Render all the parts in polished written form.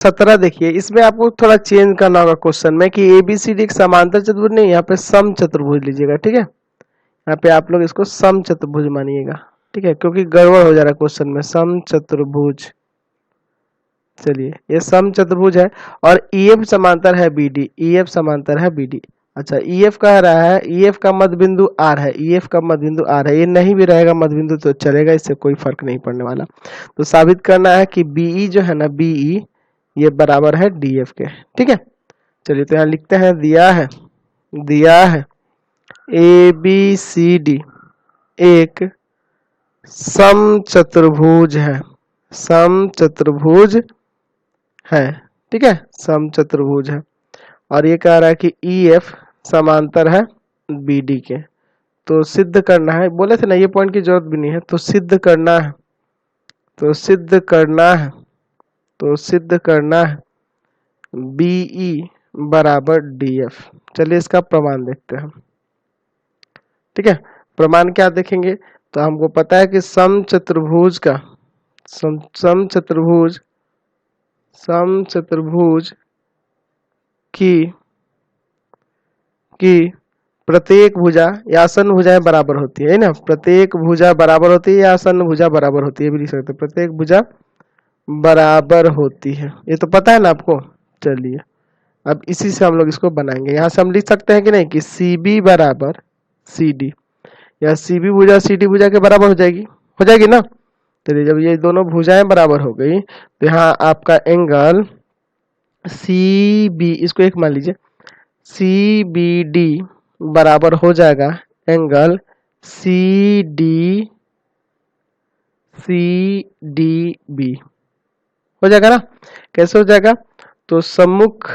17 देखिए, इसमें आपको थोड़ा चेंज करना होगा क्वेश्चन में कि एबीसीडी एक समांतर चतुर्भुज नहीं, यहाँ पे सम चतुर्भुज लीजिएगा। ठीक है, यहाँ पे आप लोग इसको सम चतुर्भुज मानिएगा। ठीक है, क्योंकि गड़बड़ हो जा रहा है क्वेश्चन में। सम चतुर्भुज, चलिए ये सम चतुर्भुज है और ईएफ समांतर है बीडी, ईएफ समांतर है बीडी। अच्छा, ईएफ कह रहा है, ईएफ का मध्य बिंदु आर है, ईएफ का मध्य बिंदु आर है। ये नहीं भी रहेगा मध्य बिंदु तो चलेगा, इससे कोई फर्क नहीं पड़ने वाला। तो साबित करना है कि बीई जो है ना, बीई ये बराबर है डीएफ के। ठीक है, चलिए तो यहाँ लिखते हैं, दिया है ए बी सी डी एक सम चतुर्भुज है, सम चतुर्भुज है। ठीक है, सम चतुर्भुज है और ये कह रहा है कि ईएफ समांतर है बीडी के। तो सिद्ध करना है, बोले थे ना ये पॉइंट की जरूरत भी नहीं है, तो सिद्ध करना है, तो सिद्ध करना है, तो सिद्ध करना है बीई बराबर डीएफ। चलिए इसका प्रमाण देखते हैं। ठीक है, प्रमाण क्या देखेंगे, तो हमको पता है कि सम चतुर्भुज का सम चतुर्भुज की प्रत्येक भुजा या आसन्न भुजाएं बराबर होती है ना, प्रत्येक भुजा बराबर होती है या आसन्न भुजा बराबर होती है, भी लिख सकते हैं, प्रत्येक भुजा बराबर होती है। ये तो पता है ना आपको। चलिए अब इसी से हम लोग इसको बनाएंगे। यहाँ से हम लिख सकते हैं कि नहीं कि सी बी बराबर सी डी, या सी बी भुजा सी डी भुजा के बराबर हो जाएगी ना। चलिए जब ये दोनों भुजाएं बराबर हो गई तो यहाँ आपका एंगल सी बी, इसको एक मान लीजिए, सी बी डी बराबर हो जाएगा एंगल सी डी बी, हो जाएगा ना। कैसे हो जाएगा, तो सम्मुख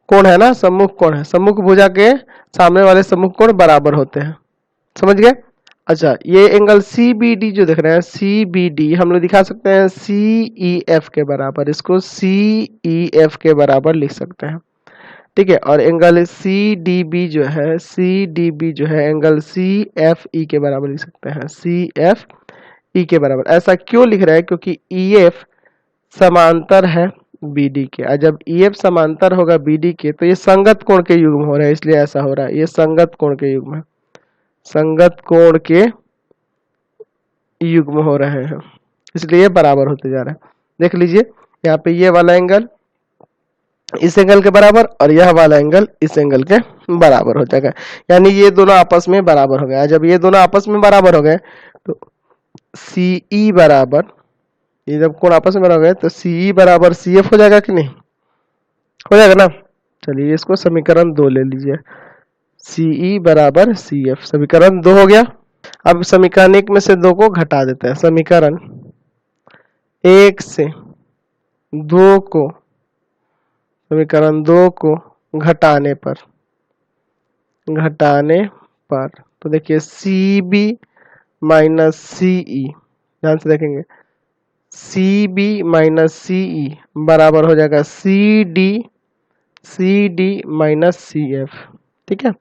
कोण है ना, सम्मुख कोण है, सम्मुख भुजा के सामने वाले सम्मुख कोण बराबर होते हैं, समझ गए। अच्छा, ये एंगल सी बी डी जो देख रहे हैं, सी बी डी हम लोग दिखा सकते हैं सी ई एफ के बराबर, इसको सी ई एफ के बराबर लिख सकते हैं। ठीक है, और एंगल सी डी बी जो है, सी डी बी जो है एंगल सी एफ ई के बराबर लिख सकते हैं, सी एफ ई के बराबर। ऐसा क्यों लिख रहे हैं, क्योंकि ई एफ समांतर है बीडी के, और जब ई एफ समांतर होगा बीडी के तो ये संगत कोण के युग्म हो रहा है, इसलिए ऐसा हो रहा है। ये संगत कोण के युग्म है, संगत कोण के युग्म हो रहे हैं, इसलिए ये बराबर होते जा रहा है। देख लीजिए यहाँ पे ये वाला एंगल इस एंगल के बराबर और यह वाला एंगल इस एंगल के बराबर हो जाएगा, यानी ये दोनों आपस में बराबर हो गए। जब ये दोनों आपस में बराबर हो गए तो सीई बराबर, ये जब कोण आपस में बराबर हो गए तो सीई बराबर सीएफ हो जाएगा कि नहीं, हो जाएगा ना। चलिए इसको समीकरण 2 ले लीजिए, सीई बराबर सीएफ, समीकरण 2 हो गया। अब समीकरण 1 में से 2 को घटा देते हैं, समीकरण 1 से 2 को, समीकरण 2 को घटाने पर तो देखिए सी बी माइनस सीई, ध्यान से देखेंगे, सी बी माइनस सीई बराबर हो जाएगा C D minus C F. ठीक है,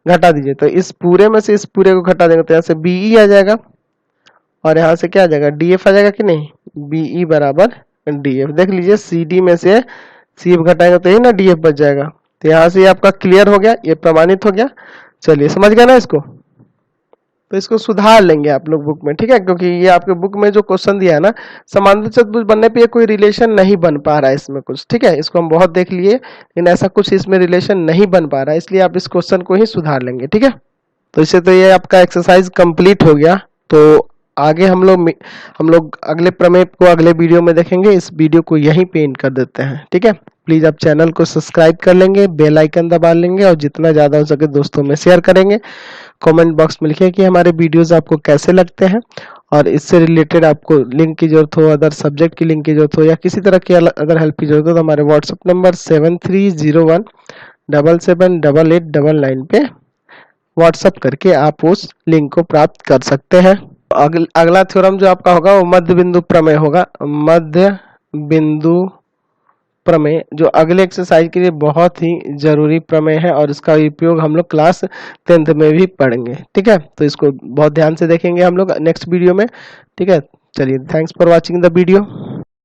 घटा दीजिए तो इस पूरे में से इस पूरे को घटा देंगे तो यहाँ से बीई आ जाएगा और यहाँ से क्या आ जाएगा, डीएफ आ जाएगा कि नहीं, बीई बराबर डीएफ। देख लीजिए सी डी में से सी एफ घटाएंगे तो ये ना डीएफ बच जाएगा। तो यहाँ से ये आपका क्लियर हो गया, ये प्रमाणित हो गया। चलिए समझ गया ना इसको, तो इसको सुधार लेंगे आप लोग बुक में। ठीक है, क्योंकि ये आपके बुक में जो क्वेश्चन दिया है ना, समांतर चतुर्भुज बनने पे ये कोई रिलेशन नहीं बन पा रहा है इसमें कुछ। ठीक है, इसको हम बहुत देख लिए लेकिन ऐसा कुछ इसमें रिलेशन नहीं बन पा रहा है, इसलिए आप इस क्वेश्चन को ही सुधार लेंगे। ठीक है, तो इससे तो ये आपका एक्सरसाइज कंप्लीट हो गया। तो आगे हम लोग अगले प्रमेय को अगले वीडियो में देखेंगे। इस वीडियो को यहीं पे एंड कर देते हैं। ठीक है, प्लीज आप चैनल को सब्सक्राइब कर लेंगे, बेल आइकन दबा लेंगे और जितना ज्यादा हो सके दोस्तों में शेयर करेंगे। कमेंट बॉक्स में लिखिए कि हमारे वीडियोस आपको कैसे लगते हैं और इससे रिलेटेड आपको लिंक की जरूरत हो, अदर सब्जेक्ट की लिंक की जरूरत हो या किसी तरह की अदर हेल्प की जरूरत हो तो हमारे व्हाट्सएप नंबर 7301778899 पे व्हाट्सएप करके आप उस लिंक को प्राप्त कर सकते हैं। अगला थ्योरम जो आपका होगा वो मध्य बिंदु प्रमेय होगा, मध्य बिंदु प्रमेय, जो अगले एक्सरसाइज के लिए बहुत ही जरूरी प्रमेय है और इसका उपयोग हम लोग क्लास 10th में भी पढ़ेंगे। ठीक है, तो इसको बहुत ध्यान से देखेंगे हम लोग नेक्स्ट वीडियो में। ठीक है, चलिए, thanks for watching the video.